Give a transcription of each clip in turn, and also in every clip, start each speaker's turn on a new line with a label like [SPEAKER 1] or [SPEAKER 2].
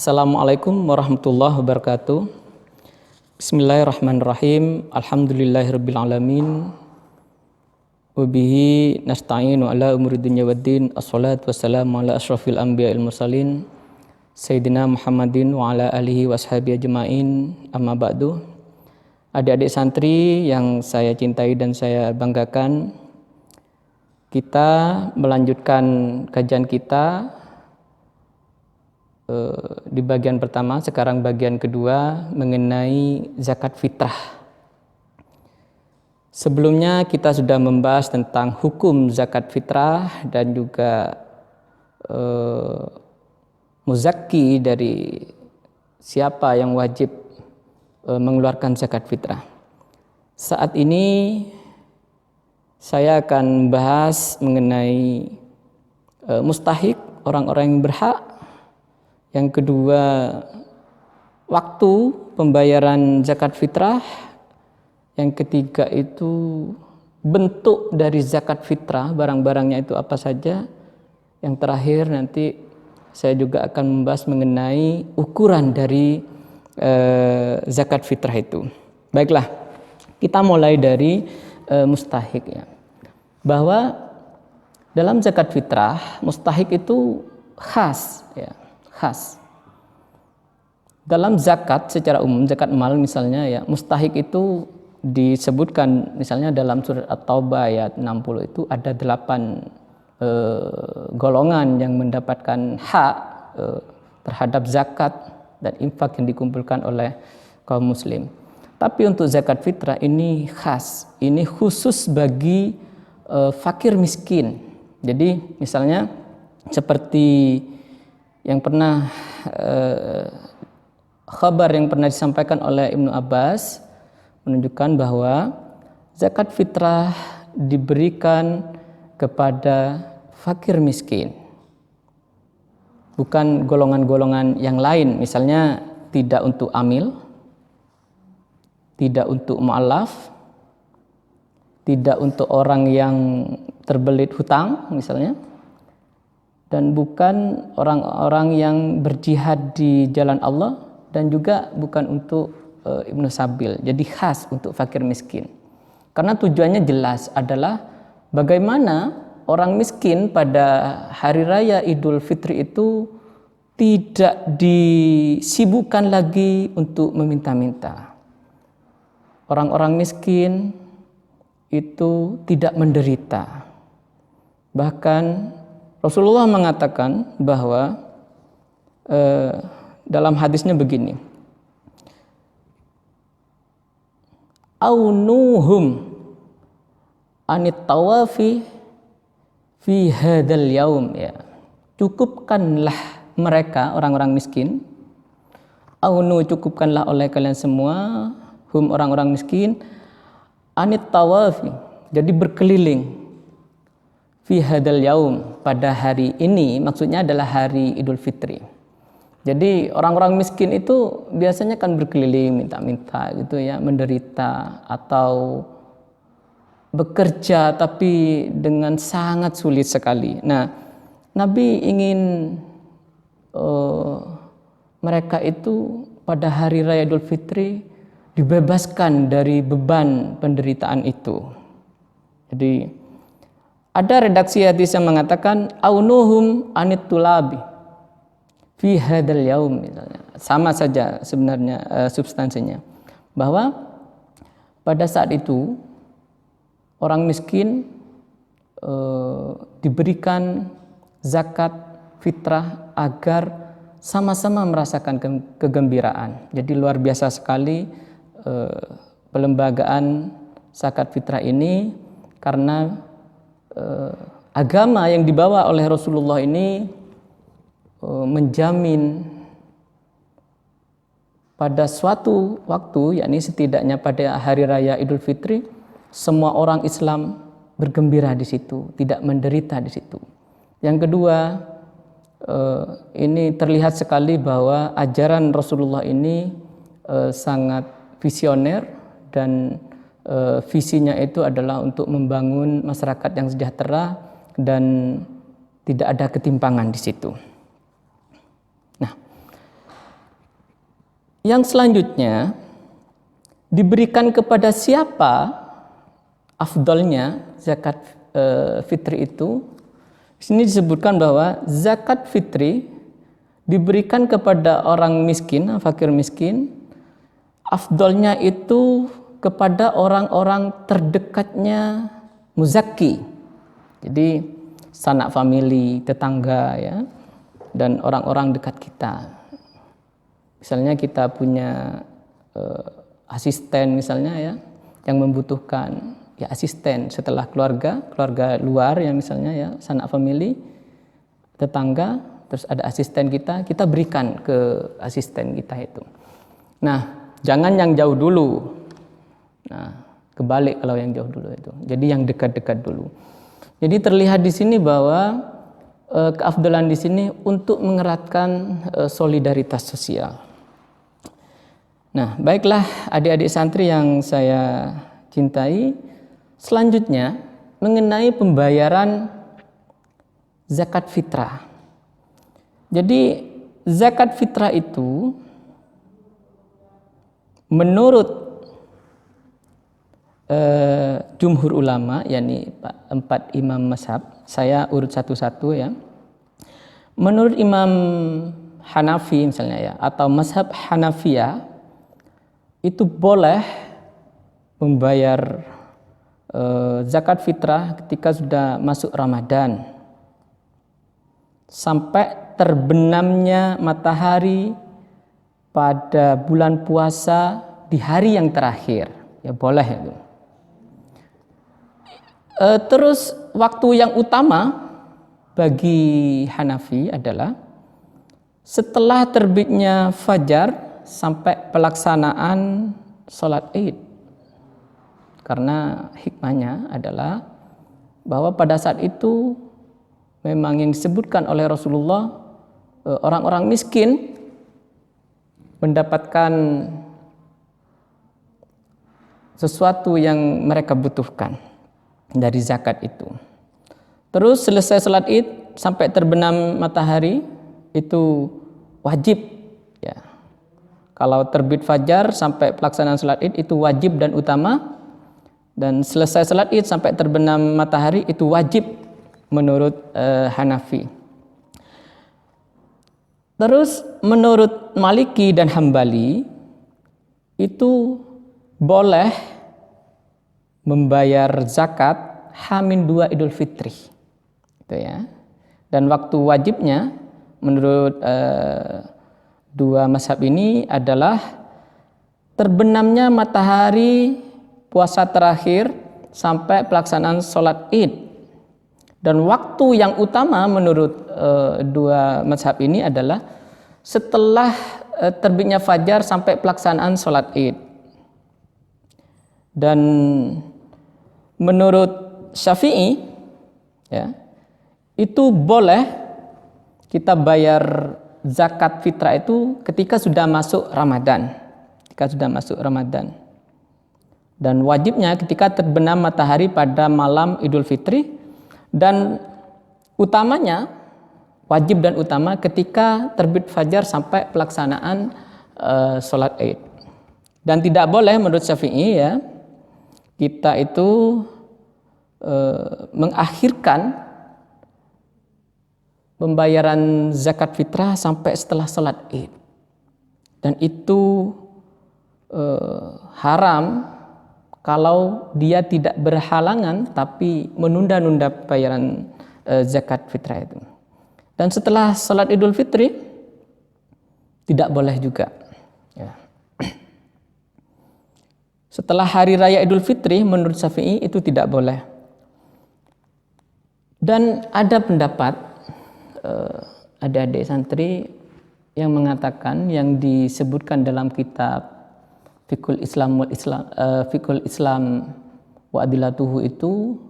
[SPEAKER 1] Assalamualaikum warahmatullahi wabarakatuh. Bismillahirrahmanirrahim. Alhamdulillahirabbil alamin. Wa bihi nasta'inu ala umuri dunya waddin. Assalatu wassalamu ala asyrafil anbiya'il mursalin Sayyidina Muhammadin wa ala alihi washabihi ajma'in. Amma ba'du. Adik-adik santri yang saya cintai dan saya banggakan, kita melanjutkan kajian kita di bagian pertama, sekarang bagian kedua mengenai zakat fitrah. Sebelumnya kita sudah membahas tentang hukum zakat fitrah dan juga muzakki dari siapa yang wajib mengeluarkan zakat fitrah. Saat ini saya akan membahas mengenai mustahik, orang-orang yang berhak. Yang kedua, waktu pembayaran zakat fitrah. Yang ketiga itu bentuk dari zakat fitrah, barang-barangnya itu apa saja. Yang terakhir nanti saya juga akan membahas mengenai ukuran dari zakat fitrah itu. Baiklah, kita mulai dari mustahik ya. Bahwa dalam zakat fitrah, mustahik itu khas ya. Khas. Dalam zakat secara umum, zakat mal misalnya ya, mustahik itu disebutkan misalnya dalam surat At-Taubah ayat 60 itu ada 8 golongan yang mendapatkan hak terhadap zakat dan infak yang dikumpulkan oleh kaum muslim. Tapi untuk zakat fitrah ini khas, ini khusus bagi fakir miskin. Jadi misalnya seperti yang pernah khabar yang pernah disampaikan oleh Ibnu Abbas menunjukkan bahwa zakat fitrah diberikan kepada fakir miskin, bukan golongan-golongan yang lain, misalnya tidak untuk amil, tidak untuk mu'allaf, tidak untuk orang yang terbelit hutang misalnya, dan bukan orang-orang yang berjihad di jalan Allah, dan juga bukan untuk Ibnu Sabil. Jadi khas untuk fakir miskin. Karena tujuannya jelas adalah bagaimana orang miskin pada hari raya Idul Fitri itu tidak disibukkan lagi untuk meminta-minta. Orang-orang miskin itu tidak menderita. Bahkan Rasulullah mengatakan bahwa dalam hadisnya begini, aunuhum anit tawafi fi hadzal yaum ya, cukupkanlah mereka orang-orang miskin, aunu cukupkanlah oleh kalian semua, hum orang-orang miskin, anit tawafi, jadi berkeliling, fi hadzal yaum, pada hari ini, maksudnya adalah hari Idul Fitri. Jadi orang-orang miskin itu biasanya kan berkeliling minta-minta gitu ya, menderita atau bekerja tapi dengan sangat sulit sekali. Nah, Nabi ingin mereka itu pada hari raya Idul Fitri dibebaskan dari beban penderitaan itu. Jadi ada redaksi hadis yang mengatakan aunuhum anit tulabi fi hadzal yaum misalnya. Sama saja sebenarnya substansinya. Bahwa pada saat itu orang miskin diberikan zakat fitrah agar sama-sama merasakan kegembiraan. Jadi luar biasa sekali pelembagaan zakat fitrah ini, karena agama yang dibawa oleh Rasulullah ini menjamin pada suatu waktu, yakni setidaknya pada hari raya Idul Fitri, semua orang Islam bergembira di situ, tidak menderita di situ. Yang kedua, ini terlihat sekali bahwa ajaran Rasulullah ini sangat visioner, dan visinya itu adalah untuk membangun masyarakat yang sejahtera dan tidak ada ketimpangan di situ. Nah, Yang selanjutnya, diberikan kepada siapa afdolnya zakat fitri itu? Di sini disebutkan bahwa zakat fitri diberikan kepada orang miskin, fakir miskin. Afdolnya itu kepada orang-orang terdekatnya muzaki. Jadi sanak famili, tetangga ya, dan orang-orang dekat kita. Misalnya kita punya asisten misalnya ya, yang membutuhkan ya asisten setelah keluarga luar yang misalnya ya, sanak famili, tetangga, terus ada asisten kita berikan ke asisten kita itu. Nah, jangan yang jauh dulu. Nah, kebalik kalau yang jauh dulu itu. Jadi yang dekat-dekat dulu. Jadi terlihat di sini bahwa keafdalan di sini untuk mengeratkan solidaritas sosial. Nah, baiklah adik-adik santri yang saya cintai, selanjutnya mengenai pembayaran zakat fitrah. Jadi zakat fitrah itu menurut jumhur ulama, yakni 4 imam mazhab, saya urut satu-satu ya. Menurut Imam Hanafi misalnya ya, atau mazhab Hanafiyah, itu boleh membayar zakat fitrah ketika sudah masuk Ramadan sampai terbenamnya matahari pada bulan puasa di hari yang terakhir, ya boleh itu. Terus waktu yang utama bagi Hanafi adalah setelah terbitnya fajar sampai pelaksanaan sholat Id. Karena hikmahnya adalah bahwa pada saat itu memang yang disebutkan oleh Rasulullah, orang-orang miskin mendapatkan sesuatu yang mereka butuhkan dari zakat itu. Terus selesai sholat Id sampai terbenam matahari itu wajib ya. Kalau terbit fajar sampai pelaksanaan sholat Id itu wajib dan utama, dan selesai sholat Id sampai terbenam matahari itu wajib menurut Hanafi. Terus menurut Maliki dan Hambali itu boleh membayar zakat H-2 Idul Fitri, gitu ya. Dan waktu wajibnya menurut dua mazhab ini adalah terbenamnya matahari puasa terakhir sampai pelaksanaan sholat Id. Dan waktu yang utama menurut dua mazhab ini adalah setelah terbitnya fajar sampai pelaksanaan sholat Id. Dan menurut Syafi'i ya, itu boleh kita bayar zakat fitrah itu ketika sudah masuk Ramadan. Dan wajibnya ketika terbenam matahari pada malam Idul Fitri, dan utamanya wajib dan utama ketika terbit fajar sampai pelaksanaan sholat Id. Dan tidak boleh menurut Syafi'i ya, kita itu mengakhirkan pembayaran zakat fitrah sampai setelah sholat Id. Dan itu haram kalau dia tidak berhalangan tapi menunda-nunda pembayaran zakat fitrah itu. Dan setelah sholat Idul Fitri tidak boleh juga ya. Setelah hari raya Idul Fitri menurut Syafi'i itu tidak boleh. Dan ada pendapat adik-adik santri yang mengatakan, yang disebutkan dalam kitab Fiqhul Islam wa Adilatuhu itu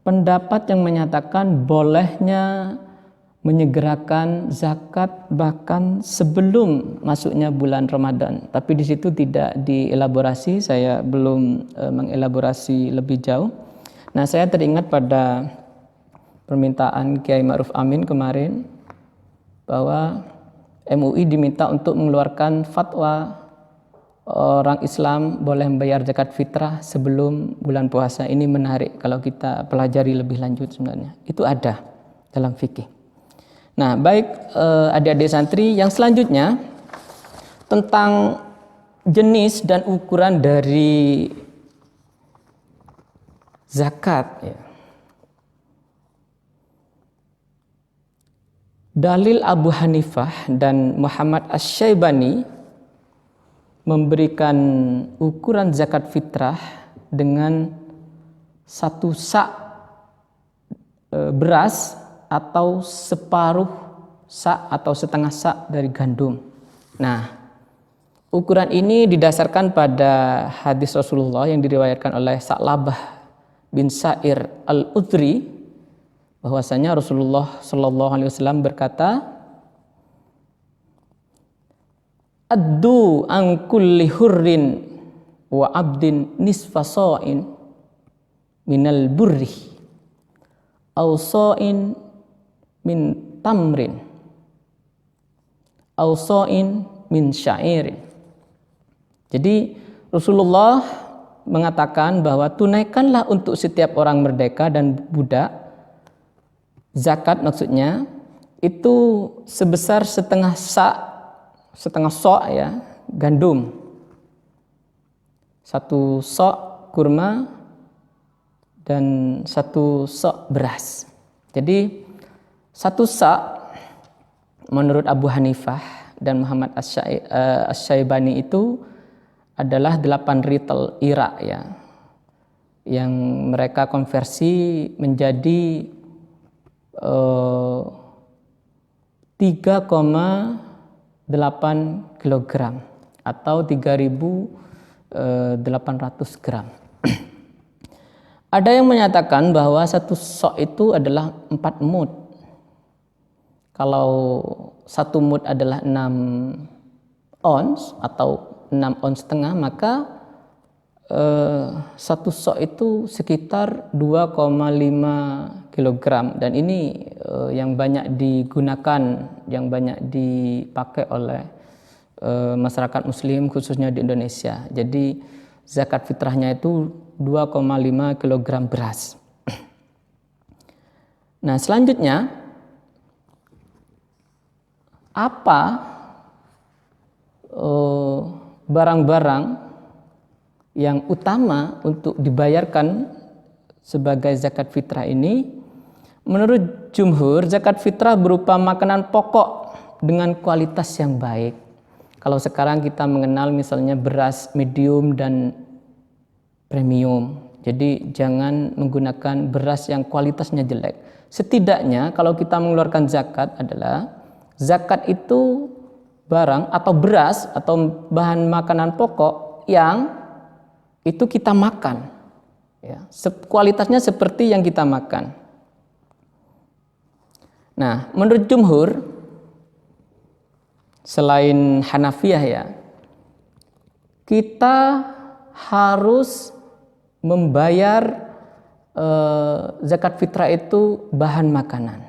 [SPEAKER 1] pendapat yang menyatakan bolehnya menyegerakan zakat bahkan sebelum masuknya bulan Ramadan. Tapi di situ tidak dielaborasi, saya belum mengelaborasi lebih jauh. Nah, saya teringat pada permintaan Kiai Ma'ruf Amin kemarin bahwa MUI diminta untuk mengeluarkan fatwa orang Islam boleh membayar zakat fitrah sebelum bulan puasa. Ini menarik kalau kita pelajari lebih lanjut sebenarnya. Itu ada dalam fikih. Nah, baik adik-adik santri, yang selanjutnya tentang jenis dan ukuran dari zakat. Ya. Dalil Abu Hanifah dan Muhammad Asy-Syaibani memberikan ukuran zakat fitrah dengan 1 sak beras atau separuh sak atau setengah sak dari gandum. Nah, ukuran ini didasarkan pada hadis Rasulullah yang diriwayatkan oleh Sa'labah bin Sa'ir al-Udri, bahwasanya Rasulullah Shallallahu Alaihi Wasallam berkata, "Addu an kulli hurrin wa abdin nisfa sa'in minal burri aw sa'in min tamrin aw sa'in min sya'irin." Jadi Rasulullah mengatakan bahwa tunaikanlah untuk setiap orang merdeka dan budak, zakat maksudnya, itu sebesar setengah sok ya, gandum, 1 sok kurma, dan 1 sok beras. Jadi 1 sak menurut Abu Hanifah dan Muhammad Asy-Syaibani itu adalah 8 ritel Irak ya, yang mereka konversi menjadi 3,8 kg atau 3.800 gram. Ada yang menyatakan bahwa 1 sok itu adalah 4 mud. Kalau 1 mud adalah 6 ons atau 6 ons setengah, maka 1 sok itu sekitar 2,5 kg, dan ini yang banyak digunakan, yang banyak dipakai oleh masyarakat muslim khususnya di Indonesia. Jadi zakat fitrahnya itu 2,5 kg beras. Nah, selanjutnya apa barang-barang yang utama untuk dibayarkan sebagai zakat fitrah ini? Menurut jumhur, zakat fitrah berupa makanan pokok dengan kualitas yang baik. Kalau sekarang kita mengenal misalnya beras medium dan premium. Jadi jangan menggunakan beras yang kualitasnya jelek. Setidaknya kalau kita mengeluarkan zakat adalah zakat itu barang atau beras atau bahan makanan pokok yang itu kita makan. Ya, kualitasnya seperti yang kita makan. Nah, menurut jumhur, selain Hanafiyah ya, kita harus membayar zakat fitrah itu bahan makanan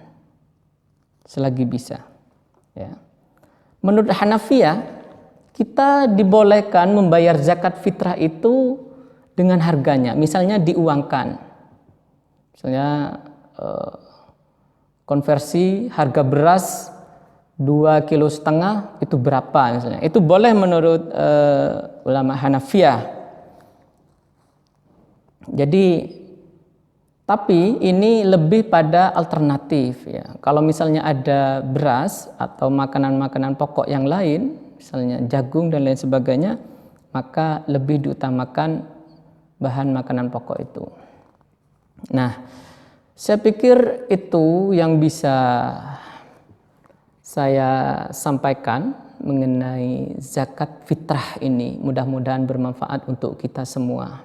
[SPEAKER 1] selagi bisa. Ya. Menurut Hanafiyah, kita dibolehkan membayar zakat fitrah itu dengan harganya, misalnya diuangkan. Misalnya konversi harga beras 2,5 kilo itu berapa misalnya. Itu boleh menurut ulama Hanafiyah. Jadi tapi ini lebih pada alternatif ya. Kalau misalnya ada beras atau makanan-makanan pokok yang lain, misalnya jagung dan lain sebagainya, maka lebih diutamakan bahan makanan pokok itu. Nah, saya pikir itu yang bisa saya sampaikan mengenai zakat fitrah ini. Mudah-mudahan bermanfaat untuk kita semua.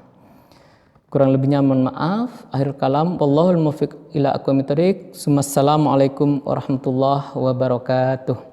[SPEAKER 1] Kurang lebihnya mohon maaf. Akhir kalam, wallahul muwaffiq ila aqwamit thoriq. Assalamualaikum warahmatullahi wabarakatuh.